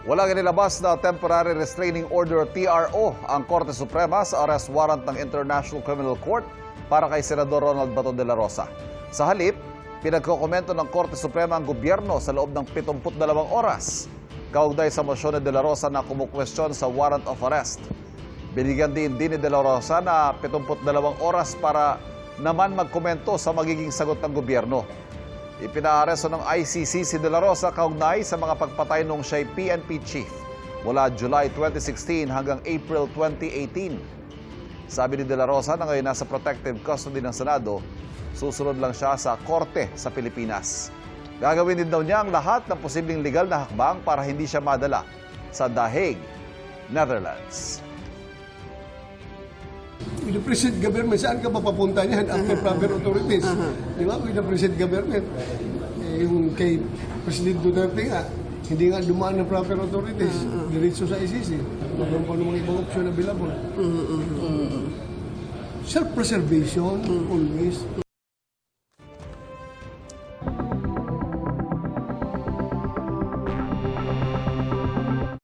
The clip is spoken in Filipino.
Walang inilabas na Temporary Restraining Order TRO ang Korte Suprema sa arrest warrant ng International Criminal Court para kay Senador Ronald Bato de la Rosa. Sa halip, pinagkokomento ng Korte Suprema ang gobyerno sa loob ng 72 oras kaugnay sa mosyon ni de la Rosa na kumukwestiyon sa warrant of arrest. Binigyan din ni de la Rosa na 72 oras para naman magkomento sa magiging sagot ng gobyerno. Ipinaaresto ng ICC si de la Rosa kaugnay sa mga pagpatay nung siya'y PNP chief mula July 2016 hanggang April 2018. Sabi ni de la Rosa na ngayon nasa protective custody ng Senado, susunod lang siya sa korte sa Pilipinas. Gagawin din daw niya ang lahat ng posibleng legal na hakbang para hindi siya madala sa The Hague, Netherlands. With the present government, saan ka papapunta niyan after proper authorities? Di ba? With the present government. Yung kay President Duterte nga, hindi nga dumaan ng proper authorities. Diretso sa ICC. Meron pa namang ibang option available. Self-preservation, always.